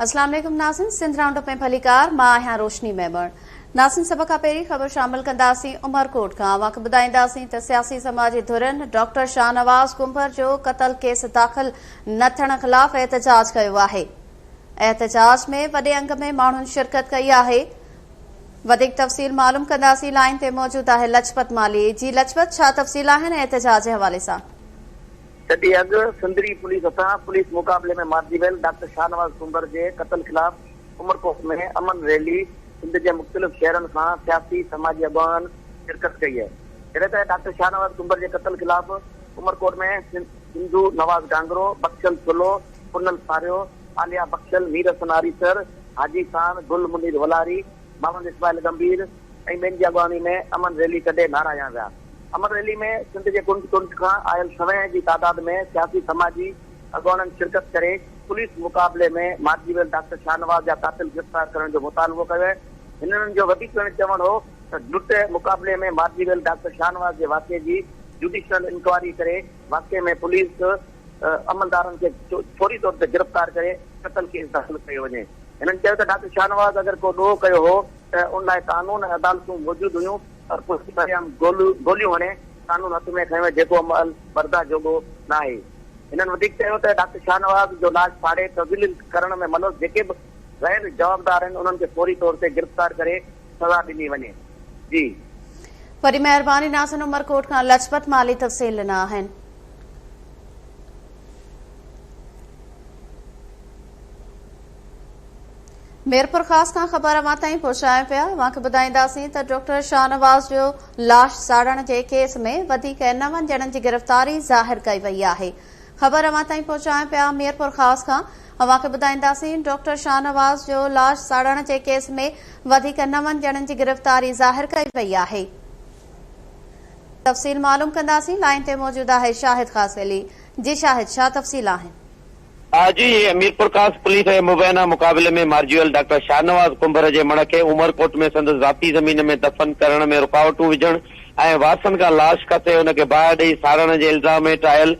अस्सलाम वालेकुम नाज़रीन, सिंध राउंडअप में भलीकार मां आहियां रोशनी मेमण। नाज़रीन, सभ खां पहिरीं ख़बर शामिल कंदासीं उमरकोट खां। अवां खे ॿुधाईंदासीं त सियासी समाजी धुरनि डॉक्टर शाहनवाज़ कुंभर जो क़तल केस दाख़िल न थियण ख़िलाफ़ एहतजाज कयो आहे। एहतजाज में वॾे अंग में माण्हुनि शिरकत कई आहे। वधीक तफ़सील मालूम कंदासीं। लाइन ते मौजूद आहे लजपत माली। जी लजपत, छा तफ़सील आहिनि एहतजाज जे हवाले सां? सॼी अॻु सिंधरी पुलिस सां पुलिस मुक़ाबले में मारिजी वियल डॉक्टर शाहनवाज़ कुंभर जे क़तल ख़िलाफ़ उमरकोट में अमन रैली सिंध जे मुख़्तलिफ़ शहरनि खां सियासी समाजी अॻवान शिरकत कई आहे। जॾहिं त डॉक्टर शाहनवाज़ कुंभर जे क़तल ख़िलाफ़ उमरकोट में सिंधु नवाज़ गांगरो, बख्शल सुलो, पुनल सारियो, आलिया बख्शल, मीर हसन आरीसर, हाजी खान, गुल मुनीर वलारी, मोहम्मद इस्माइल गंभीर ऐं ॿियनि जी अॻवानी में अमन रैली कढे नारा हंया विया। अमन रैली में सिंध के कुंड कुंड खां आयल 100 की तादाद में सियासी समाजी अॻवाननि शिरकत करे पुलिस मुक़ाबले में मारिजी वियल डॉक्टर शाहनवाज़ जा कातिल गिरफ़्तार करण जो मुतालबो कयो आहे। हिननि जो वधीक चवणु हो त लुट मुक़ाबले में मारिजी वियल डॉक्टर शाहनवाज़ जे वाक़े जी जुडिशियल इंक्वायरी करे वाक़े में पुलिस अमलदारनि खे फौरी तौर ते गिरफ़्तार करे क़तल केस दाख़िल कयो वञे। हिननि चयो त डॉक्टर शाहनवाज़ अगरि को ॾोह कयो हो त उन लाइ कानून ऐं अदालतूं मौजूदु हुयूं और पुलिस गोलियूं हणे कानून हथ में खयो जेको अमल बर्दाश्त जोॻो न आहे। हिननि वधीक चयो त डॉक्टर शाहनवाज़ जो लाश फाड़े तब्दील करण में मलूस जेके बि गैर जवाबदार आहिनि उन्हनि खे फौरी तौर ते गिरफ़्तार करे सज़ा ॾिनी वञे। जी वरी महिरबानी नाज़रीन, उमरकोट खां लजपत माली तफ़सील ॾिना आहिनि। मीरपुर ख़ास खां ख़बर अवां ताईं पहुचायूं पिया। अवां खे ॿुधाईंदासीं त डॉक्टर शाहनवाज़ जो लाश साड़ण जे केस में वधीक 9 ॼणनि जी गिरफ़्तारी ज़ाहिर कई वई आहे। ख़बर अवां ताईं पहुचायूं पिया मीरपुर ख़ास खां। अवां खे ॿुधाईंदासीं डॉक्टर शाहनवाज़ जो लाश साड़ण जे केस में वधीक 9 ॼणनि जी गिरफ़्तारी ज़ाहिर कई वई आहे। तफ़सील मालूम कंदासीं। लाइन ते मौजूद आहे शाहिद ख़ासवेली। जी शाहिद, छा तफ़सील आहिनि? जी मीरपुर खास पुलिस जे मुबैना मुक़ाबले में मारिजी वियल डॉक्टर शाहनवाज़ कुंभर जे मण खे उमरकोट में संदसि ज़ाती ज़मीन में दफ़न करण में रुकावटूं विझण ऐं वारसनि खां लाश खसे हुनखे बाहि ॾेई साड़ण जे इल्ज़ाम हेठि आयल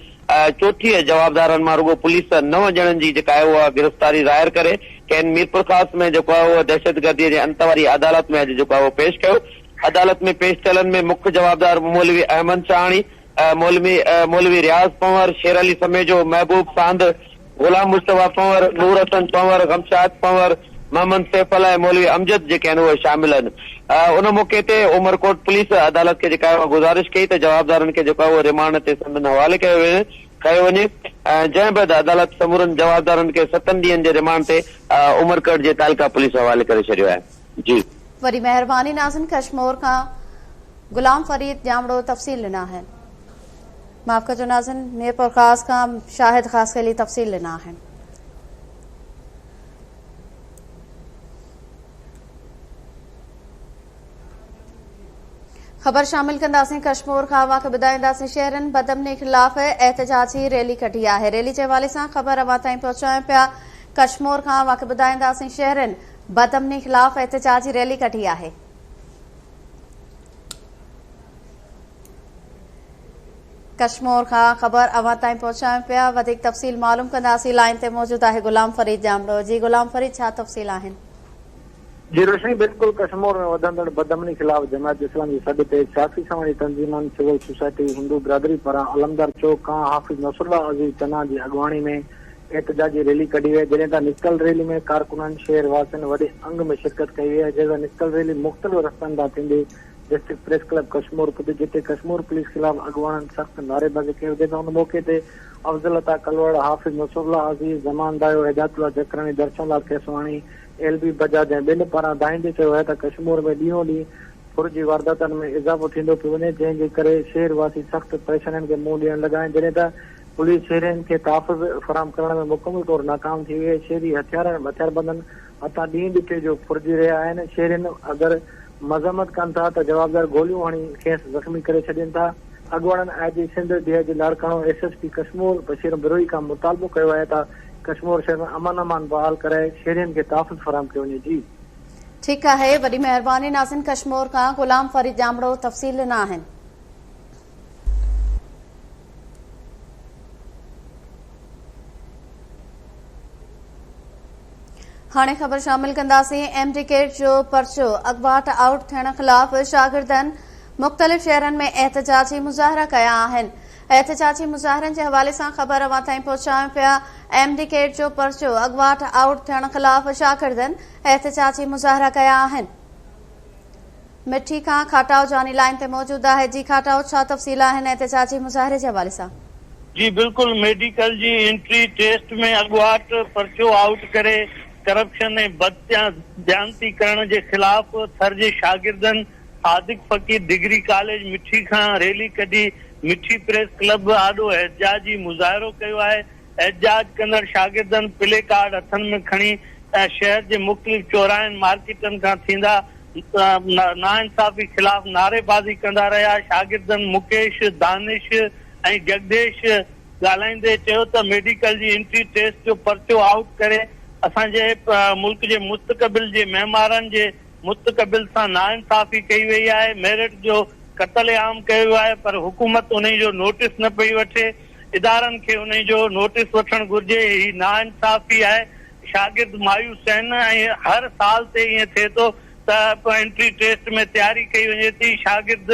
34 जवाबदारनि मां रुगो पुलिस 9 ॼणनि जी जेका आहे उहा गिरफ़्तारी ज़ाहिर करे कंहिं मीरपुर खास में जेको आहे उहा दहशतगर्दीअ जे अंत वारी अदालत में अॼु जेको आहे उहो पेश कयो। अदालत में पेश थियलनि में मुख्य जवाबदार मौलवी अहमद शाहाणी, मौलवी रियाज़ पंवर, शेर अली समेजो, महबूब सांद, गुलाम मुस्तफा पंवर, नूर हसन पंवर, गमशाद पंवर, मोहम्मद सैफल ऐं मौलवी अमजद जेके आहिनि उहे शामिल आहिनि। उन मौके ते उमरकोट पुलिस अदालत खे जेका आहे गुज़ारिश कई त जवाबदारनि खे जेको आहे उहो रिमांड ते संदन हवाले कयो वञे। जंहिं बैदि अदालत समूरनि जवाबदारनि खे 7 ॾींहनि जे रिमांड ते उमरकोट जे तालिका पुलिस हवाले करे छॾियो आहे। जी वरी महिरबानी नाज़रीन, कश्मीर खां गुलाम फरीद जामड़ो तफ़सील ॾिना आहिनि। माफ़ कजो नाज़रीन, मीरपुर ख़ास खां शाहिद ख़ास के लिए तफ़सील ॾिना आहिनि। ख़बर शामिल कंदासीं कश्मीर खां। अवां खे ॿुधाईंदासीं शहरनि बदअमनी ख़िलाफ़ एहतजाजी रैली कढी आहे। रैली जे हवाले सां ख़बर अवां ताईं पहुचायूं पिया। कश्मीर खां अवां खे ॿुधाईंदासीं शहरनि बदअमनी ख़िलाफ़ एहतजाजी रैली कढी आहे। कश्मीर खां ख़बर अवां ताईं पहुचायूं पिया। वधीक तफ़सील मालूम कंदासीं। लाइन ते मौजूद आहे गुलाम फरीद जामड़ो। जी गुलाम फरीद, छा तफ़सील आहिनि? जी रोशनी, बिल्कुल कश्मीर में वधंदड़ बदअमनी ख़िलाफ़ जमात इस्लाम जी सॾ ते सियासी समाजी तंज़ीमनि, सिविल सोसाइटी, हिंदू बिरादरी पारां अलमदार चौक खां हाफ़िज़ नसरुल्लाह अज़ीज़ तना जी अॻवानी में एहतजाजी रैली कढी वई। जॾहिं त निकल रैली में कारकुननि शहर वासियुनि वॾे अंग में शिरकत कई वई। जंहिं निकल रैली मुख़्तलिफ़ रस्तनि तां थींदी डिस्ट्रिक्ट प्रेस क्लब कश्मीर पुॼी, जिते कश्मीर पुलिस ख़िलाफ़ अॻवाननि सख़्त नारेबाज़ी कई। जंहिं उन मौके ते अफ़ज़ल अता कलवड़, हाफ़िज़ नसरुल्लाह अज़ीज़, ज़मान दायो, हिदायतुल्लाह जकरानी, दर्शनलाल केसवाणी, LB बजाज ऐं ॿिनि पारां दाइंदे चयो आहे त कश्मीर में ॾींहों ॾींहुं फुर्जी वारदातनि में इज़ाफ़ो थींदो पियो वञे, जंहिंजे करे शहरवासी सख़्त परेशानियुनि खे मुंहुं ॾियण लॻा आहिनि। जॾहिं त पुलिस शहरियुनि खे तहफ़ुज़ फराहम करण में मुकमल तौर नाकाम थी वई आहे। शहरी हथियारबंदनि हथां ॾींहुं ॾिठे जो फुर्जी रहिया आहिनि। शहरियुनि अगरि मज़म्मत कनि था त जवाबदार गोलियूं हणी खेसि ज़ख़्मी करे छॾनि था। अॻुवाणनि IG Sindh DIG Larkana SSP Kashmir Bashir Birohi खां मुतालबो कयो आहे त कश्मीर शहर में अमन बहाल कराए शहरियुनि खे तहफ़ुज़ फराहम कयो वञे। जी ठीकु आहे, वॾी महिरबानी नाज़रीन। कश्मीर खां गुलाम फरीद जामड़ो तफ़सील ॾिना आहिनि। हाणे ख़बर शामिल कंदासीं। एमडी जो पर्चो अॻुवाट आउट थियण ख़िलाफ़ शागिर्दनि मुख़्तलिफ़ शहरनि में एहतजाजी मुज़ाहिरा कया आहिनि। एहतजाजी मुज़ाहिरनि जे हवाले सां ख़बर अवां ताईं पहुचायूं पिया। एमडी जो पर्चो अॻुवाट आउट थियण ख़िलाफ़ शागिर्दनि एहतजाजी मुज़ाहिरा कया आहिनि। मिठी खां खाटाओ जानी लाइन ते मौजूद आहे। जी खाटाओ, छा तफ़सील आहिनि एहतजाजी मुज़ाहिरे जे हवाले सां? जी बिल्कुल, मेडिकल जी एंट्री टेस्ट में अॻुवाट पर्चो आउट करे करप्शन ऐं बदत्यांती करण जे ख़िलाफ़ थर जे शागिर्दनि सादिक फ़कीर डिग्री कॉलेज मिठी खां रैली कढी मिठी प्रेस क्लब आॾो एहतजाजी मुज़ाहिरो कयो आहे। एहतजाज कंदड़ शागिर्दनि प्ले कार्ड हथनि में खणी शहर जे मुख़्तलिफ़ चौराहनि मार्केटनि खां थींदा नाइंसाफ़ी ख़िलाफ़ नारेबाज़ी कंदा रहिया। शागिर्दनि मुकेश, दानिश ऐं जगदेश ॻाल्हाईंदे चयो त मेडिकल जी एंट्री टेस्ट जो पर्चो आउट करे असांजे मुल्क जे मुस्तक़बिल जे मेमारनि जे मुस्तक़बिल सां नाइंसाफ़ी कई वई आहे। मेरिट जो क़त्ल आम कयो वियो आहे, पर हुकूमत उन जो नोटिस न पई वठे। इदारनि खे उन जो नोटिस वठणु घुर्जे। ही नाइंसाफ़ी आहे। शागिर्द मायूस आहिनि ऐं हर साल ते ईअं थिए थो त एंट्री टेस्ट में तयारी कई वञे थी। शागिर्द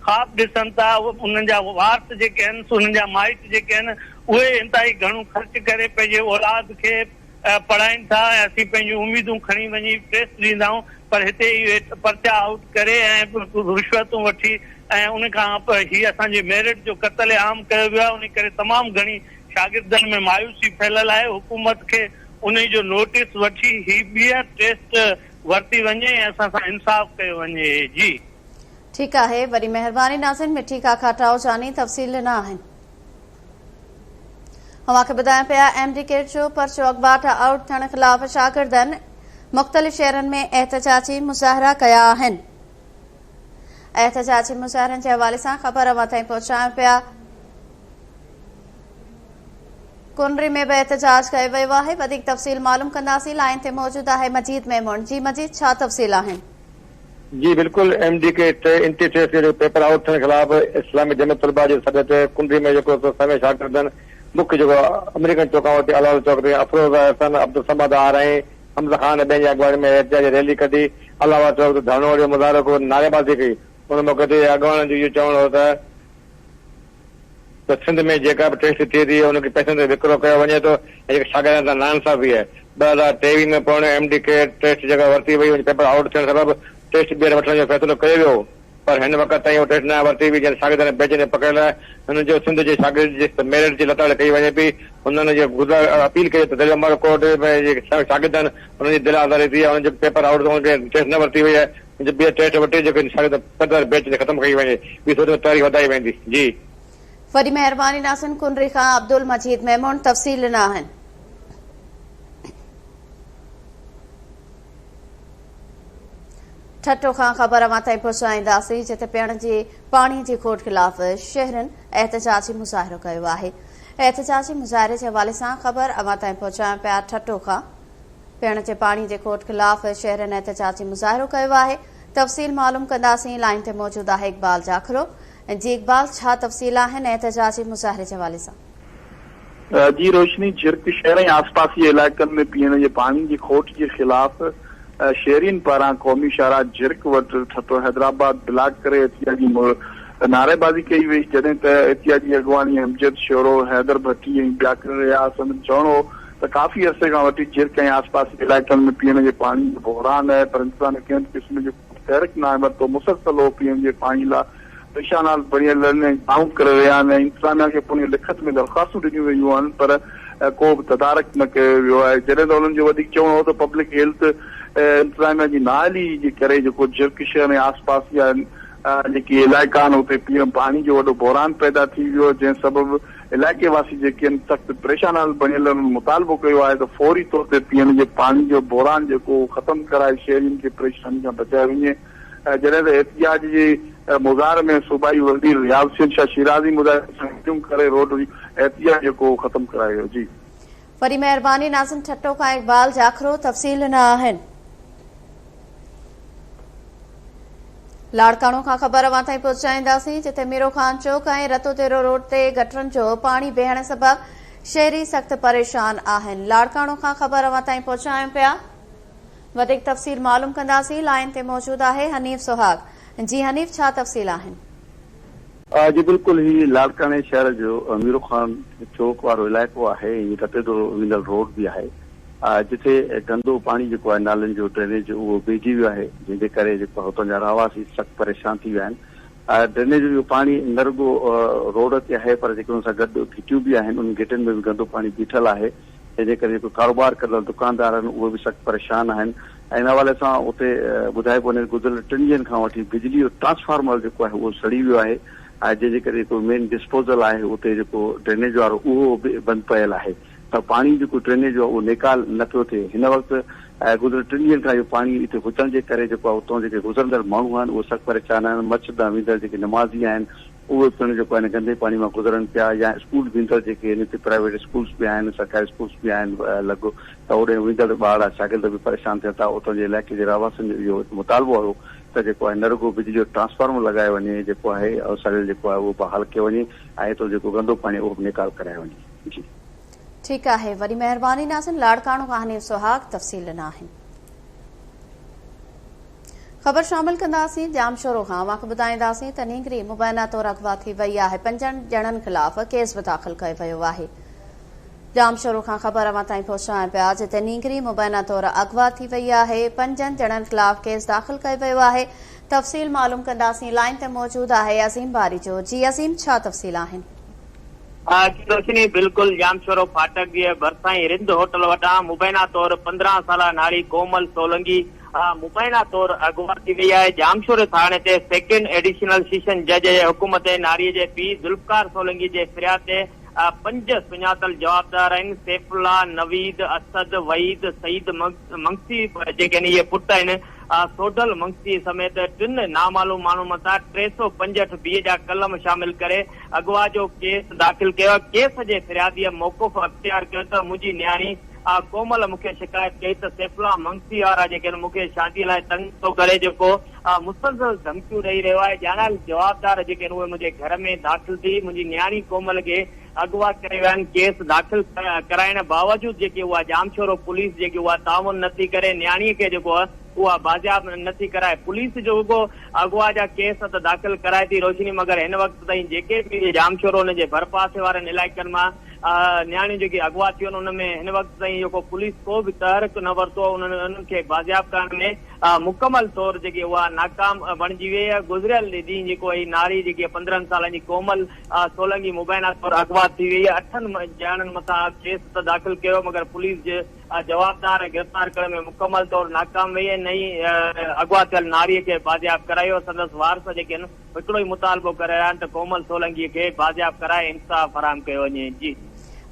ख़्वाब ॾिसनि था, उन्हनि जा वारस जेके आहिनि, उन्हनि जा माइट जेके आहिनि, उहे इंतिहाई घणो ख़र्च करे पंहिंजे औलाद खे पढ़ाइनि था ऐं असीं पंहिंजूं उमीदूं खणी वञी टेस्ट ॾींदा आहियूं, पर हिते इहे पर्चा आउट करे ऐं रिश्वतूं वठी ऐं उन खां हीअ असांजे मेरिट जो क़त्ल आम कयो वियो आहे। उन करे तमामु घणी शागिर्दनि में मायूसी फैलियल आहे। हुकूमत खे उन जो नोटिस वठी ही ॿीहर टेस्ट वरिती वञे ऐं असां सां इंसाफ़ कयो वञे। जी ठीकु आहे, वरी महिरबानी नाज़िन। मिठी खां खाटाओ जानी तफ़सील न आहिनि। अव्हांखे ॿुधायां पिया एमडी जो पर्चो अॻुवाट आउट थियण ख़िलाफ़ शागिर्दनि मुख़्तलिफ़ शहरनि में एहतजाजी मुज़ाहिरा कया आहिनि। एहतजाजी मुज़ाहिरनि जे हवाले सां ख़बर अवां ताईं पहुचायूं पिया। कुनरी में बि एहतजाज कयो वियो आहे। वधीक तफ़सील मालूम कंदासीं। लाइन ते मौजूद आहे मजीद मेमोन। जी मजीद, छा तफ़सील आहिनि? जी बिल्कुल, एमडी एंट्री टेस्ट जो पेपर आउट थियण ख़िलाफ़ इस्लामी जमियत तलबा जे सॾ ते कुनरी में जेको समय शागिर्दनि मुख्य जेको अमेरिकन चौक वटि अलाल चौक ते अफरोज़ हसन, अब्दुल समद आर ऐं हमज़ा ख़ान ॿियनि जी अॻुवाणी में एहतजाजी रैली कढी अलावा चौक ते धरणो जो मुज़ाहिरो कयो, नारेबाज़ी कई। उन मौक़े ते अॻुवाणनि जो इहो चवणो हो त सिंध में जेका बि टेस्ट थिए थी उनखे पैसनि ते विकिरो कयो वञे थो ऐं जेके शागिर्दनि सां नाइंसाफ़ी आहे। 2023 में पाण एमडी टेस्ट जेका वरिती वई, पेपर आउट थियण सबबि टेस्ट ॿीहर वठण जो फ़ैसिलो कयो वियो, पर हिन वक़्त ताईं उहो टेस्ट न वरिती वई। जंहिं शागिर्दनि बेच ने पकड़ियल आहे। हुन जो सिंध जे शागिर्द जे मेरिट जी लताड़ कई वञे पई। हुननि जे अपील कई त दिल्ली उमर कोर्ट में जेके शागिर्द आहिनि हुननि जी दिलि आज़ारी थी आहे। हुननि जो पेपर आउट हुनखे टेस्ट न वरिती वई आहे। ॿीहर टेस्ट वठी जेके शागिर्द बेच ने ख़तमु कई वञे, ॿी सोच में तारीख़ वधाई वेंदी। जी वरी महिरबानी नाज़िन। कुनरी खां अब्दुल मजीद मेमोन तफ़सील न आहिनि। ठट्टो खां ख़बर अवां ताईं पहुचाईंदासीं, जिते पीअण जे पाणी जी खोट ख़िलाफ़ शहरनि एहतजाजी मुज़ाहिरो कयो आहे। एहतजाजी मुज़ाहिरे जे हवाले सां ख़बर अवां ताईं पहुचायूं पिया। ठट्टो खां पीअण जे पाणी जे खोट ख़िलाफ़ शहरनि एहतजाजी मुज़ाहिरो कयो आहे। तफ़सील मालूम कंदासीं। लाइन ते मौजूद आहे इक़बाल जाखरो। जी इक़बाल, छा तफ़सील आहिनि एहतजाजी मुज़ाहिरे जे हवाले सां? जी रोशनी, झिरक शहर ऐं आसपासी इलाइक़नि में पीअण जे पाणी जी खोट जे ख़िलाफ़ शहरियुनि पारां क़ौमी शाहराह झिरक वटि ठट्टो हैदराबाद ब्लॉक करे एहतियाजी नारेबाज़ी कई वई, जॾहिं त एहतियाजी अॻुवाणी अमजद शोरो, हैदर भट्टी ऐं ॿिया करे रहिया। संदन चवणो हो त काफ़ी अरसे खां वठी झिरक ऐं आसपासी इलाइक़नि में पीअण जे पाणी जो बहिरान आहे, पर इंसान कंहिं क़िस्म जो तहरीक न आहे वरितो। मुसलसल हो पीअण जे पाणी लाइ परेशान बणियल आहिनि ऐं माण्हू करे रहिया आहिनि ऐं इंतिज़ामिया खे पुणे लिखत में दरख़्वास्तूं ॾिनियूं वयूं आहिनि, पर को बि तदारक न कयो वियो आहे। जॾहिं त हुननि जो वधीक चवणो हो त पब्लिक हेल्थ इंतिज़ामिया जी नाली जे करे जेको झिरक शहर ऐं आसपासी जेके इलाइक़ा आहिनि उते पीअण पाणी जो वॾो बहिरान पैदा थी वियो, जंहिं सबबि इलाइक़े वासी जेके आहिनि सख़्तु परेशान बणियल आहिनि। मुतालबो कयो आहे त फौरी तौर ते पीअण जे पाणी जो बहिरान जेको ख़तमु कराए शहरियुनि खे परेशानी खां बचाए वञे। जॾहिं त एहतिजाज जे मुज़ाहिरे में सूबाई वज़ीर यासिन शाह शिराज़ी मुज़ाहिरे करे रोड एहतिजाज जेको ख़तमु करायो वियो। जी वरी महिरबानी नाज़िन। ठट्टो खां इक़बाल जाखरो तफ़सील न आहिनि। लाड़काणो खां ख़बर अवां ताईं पहुचाईंदासीं, जिते मीरो खान चौक ऐं रतो तेरो रोड ते गटरनि जो पाणी बेहण सबबि शहरी सख़्तु परेशान आहिनि। लाड़काणो खां ख़बर अवां ताईं पहुचायूं पिया। वधीक तफ़सील मालूम कंदासीं। लाइन ते मौजूद आहे हनीफ़ सुहाग। जी हनीफ़, छा तफ़सील आहिनि? जी बिल्कुल, ही लाड़काने शहर जो अमीरो खान चौक वारो इलाइक़ो आहे। हीअ रतेदो वेंदड़ रोड भी आहे जिथे गंदो पानी जेको आहे नालनि जो ड्रेनेज उहो बीहजी वियो आहे, जंहिंजे करे जेको हुतां जा रहवासी सख़्तु परेशान थी विया आहिनि। ड्रेनेज जो पानी न रुगो रोड ते आहे पर जेके हुन सां गॾु घिटियूं बि आहिनि, उन घिटियुनि में बि गंदो पानी बीठल आहे, जंहिंजे करे जेको कारोबार कंदड़ दुकानदार आहिनि उहे बि सख़्तु परेशान आहिनि। ऐं इन हवाले सां उते ॿुधाइबो वञे गुज़िरियल 3 ॾींहंनि खां वठी बिजली जो ट्रांसफार्मर जेको आहे उहो सड़ी वियो आहे, जंहिंजे करे जेको मेन डिस्पोजल आहे उते जेको ड्रेनेज वारो उहो बि बंदि पयल आहे, त पाणी जेको ड्रेनेज आहे उहो निकाल न पियो थिए। हिन वक़्तु गुज़िरियल 3 ॾींहंनि खां इहो पाणी हिते हुजण जे करे जेको आहे उतां जेके गुज़रंदड़ माण्हू आहिनि उहे सख़्तु परेशान आहिनि। मस्जिद मां वेंदड़ जेके नमाज़ी आहिनि उहे पिणु जेको आहे गंदे पाणी मां गुज़रनि पिया, या स्कूल वेंदड़ जेके आहिनि हिते प्राइवेट स्कूल्स बि आहिनि, सरकारी स्कूल्स बि आहिनि लॻो, त होॾे वेंदड़ ॿार शागिर्द बि परेशान थियनि था। उतां जे इलाइक़े जे रहवासियुनि जो इहो मुतालबो हुयो त जेको आहे न रुगो बिजली जो ट्रांसफार्मर लॻाए वञे, जेको आहे सड़ियल जेको आहे उहो बहाल कयो वञे, ऐं तो जेको गंदो पाणी उहो निकाल कराए वञे। जी ठीकु आहे, वरी महिरबानी नाज़िन। लाड़काणो खां हनीफ़ सुहाग तफ़सील ॾिना आहिनि। ख़बर शामिल कंदासीं जामशोरो खां। अवांखे ॿुधाईंदासीं त नींगरी मुबैना तौरु अगवा थी वई आहे। 5 ॼणनि ख़िलाफ़ केस बि दाख़िल कयो वियो आहे। जामशोरो खां ख़बर अवां ताईं पहुचायूं पिया जिते नींगरी मुबैना तौरु अगवा थी वई आहे। 5 ॼणनि ख़िलाफ़ केस दाख़िल कयो वियो आहे। तफ़सील मालूम कंदासीं। लाइन ते मौजूद आहे अज़ीम बारी जो। जी अज़ीम, छा तफ़सील आहिनि? रोशनी, बिल्कुल जामशोरो फाटक जे भरिसां ई रिंद होटल वटां मुबैना तौरु 15 साला नारी कोमल सोलंगी मुबैना तौरु अगवा थी वई आहे। जामशोरो थाणे ते 2nd एडिशनल सेशन जज जे हुकुम ते नारीअ जे पीउ ज़ुल्फ़कार सोलंगी जे फ़रियाद ते 5 सुञातल जवाबदार आहिनि। सैफुल्ला, नवीद, असद, वहीद, सईद मंगसी जेके आहिनि इहे पुट आहिनि। सोडल मंगसी समेत 3 नामालूम माण्हू मथां 365 बी जा कलम शामिल करे अगवा जो केस दाख़िल कयो। केस जे फ़रियादीअ मौक़ुफ़ अख़्तियार कयो त मुंहिंजी न्याणी कोमल मूंखे शिकायत कई त सैफुल्ला मंगसी वारा जेके मूंखे शादीअ लाइ तंग थो करे, जेको मुसलसल धमकियूं ॾेई रहियो आहे। ॼाणल जवाबदार जेके उहे मुंहिंजे घर में दाख़िल थी मुंहिंजी न्याणी कोमल खे अगवा करे विया आहिनि। केस दाख़िल कराइण बावजूद जेके उहा जामशोरो पुलिस जेकी उहा ताउन नथी करे, न्याणीअ खे जेको आहे उहा बाज़ियाब नथी कराए। पुलिस जो रुगो अगवा जा केस त दाख़िल कराए थी रोशनी, मगर हिन वक़्त ताईं जेके बि जामशोरो हुन जे भरपासे वारनि इलाइक़नि मां न्याणियूं जेकी अगवा थियूं आहिनि उनमें हिन वक़्त ताईं जेको पुलिस को बि तहरीक न वरितो। उन्हनि खे बाज़ियाब करण में मुकमल तौरु जेकी उहा नाकाम बणिजी वई आहे। गुज़िरियल ॾींहुं जेको ही नारी जेकी 15 सालनि जी कोमल सोलंगी मुबैना तौरु अगवा थी वई आहे। 8 ॼणनि मथां केस त दाख़िल कयो, मगर पुलिस जे जवाबदार गिरफ़्तार करण में मुकमल तौरु नाकाम वई आहे। नई अगवा थियल नारीअ खे बाज़ियाब करायो। संदसि वारस जेके आहिनि हिकिड़ो ई मुतालबो करे रहिया आहिनि त कोमल सोलंगी खे बाज़ियाब कराए इंसाफ़ फराहम कयो वञे। जी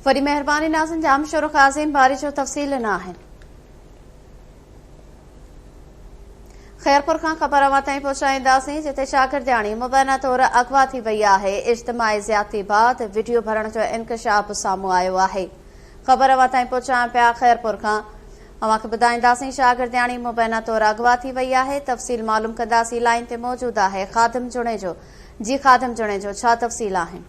वरी महिरबानी नाज़िन। जामशोरो खां अज़ीम बारी जो तफ़सील न आहिनि। ख़ैरपुर खां ख़बर अवां ताईं पहुचाईंदासीं जिते शागिर्दियाणी मुबैना तौरु अगवा थी वई आहे। इज्तिमाई ज़्यादती बाद वीडियो भरण जो इंकशाफ साम्हूं आयो आहे। ख़बर अवां ताईं पहुचायूं पिया ख़ैरपुर खां। अवांखे ॿुधाईंदासीं शागिर्दियाणी मुबैना तौरु अगवा थी वई आहे। तफ़सील मालूम कंदासीं। लाइन ते मौजूद आहे ख़ादिम जुणे जो। जी ख़ादिम जुणे जो, छा तफ़सील आहिनि?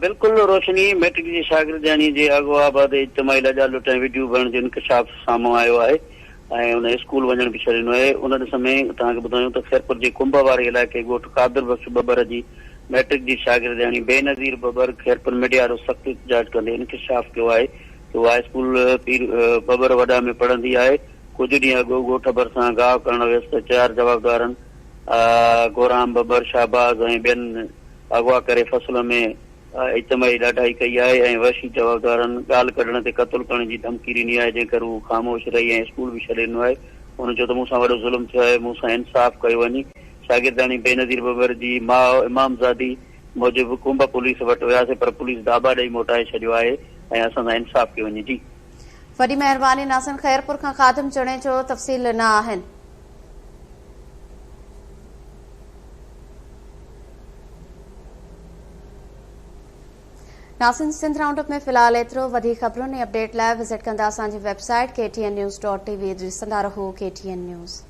बिल्कुल रोशनी, मैट्रिक जी शागिर्दियाणी जे अगवा बाद इज्तिमाई लॼा लुट ऐं वीडियो भरण जो इंकशाफ साम्हूं आयो आहे ऐं उन स्कूल वञण बि छॾिनो आहे। उन समय तव्हांखे ॿुधायूं त ख़ैरपुर जे कुंभ वारे इलाइक़े ॻोठ कादिर बख़्श बबर जी मैट्रिक जी शागिर्दियाणी बेनज़ीर बबर ख़ैरपुर मीडिया वारो सख़्तु एहतजाज कंदे इंकशाफ कयो आहे त उहा स्कूल पीर बबर वॾा में पढ़ंदी आहे। कुझु ॾींहं अॻु ॻोठ भरिसां गाहु करण वियसि त 4 जवाबदारनि गोराम बबर, शाहबाज़ ऐं ॿियनि अगवा करे फसल में इज्तिमाई ॾाढाई कई आहे ऐं वहशी जवाबदारनि ॻाल्हि कढण ते क़तल करण जी धमकी ॾिनी आहे, जंहिं करे हू ख़ामोश रही ऐं स्कूल बि छॾे ॾिनो आहे। हुन चयो त मूंसां वॾो ज़ुल्म थियो आहे, मूंसां इंसाफ़ कयो वञे। शागिर्दाणी बेनज़ीर बबर जी माउ इमामज़ादी मूजिबि कुंभ पुलिस वटि वियासीं पर पुलिस दाबा ॾेई मोटाए छॾियो आहे ऐं असां सां इंसाफ़ कयो वञे। जी वॾी महिरबानी नाज़िन। ख़ैरपुर खां ख़ादिम जुणे जो तफ़सील न आहिनि। नाज़िन, सिंध राउंडअप में फ़िलहाल एतिरो। वधीक ख़बरुनि ऐं अपडेट लाइ विज़िट कंदा असांजी वेबसाइट KTN News.tv। ॾिसंदा रहो KTN News।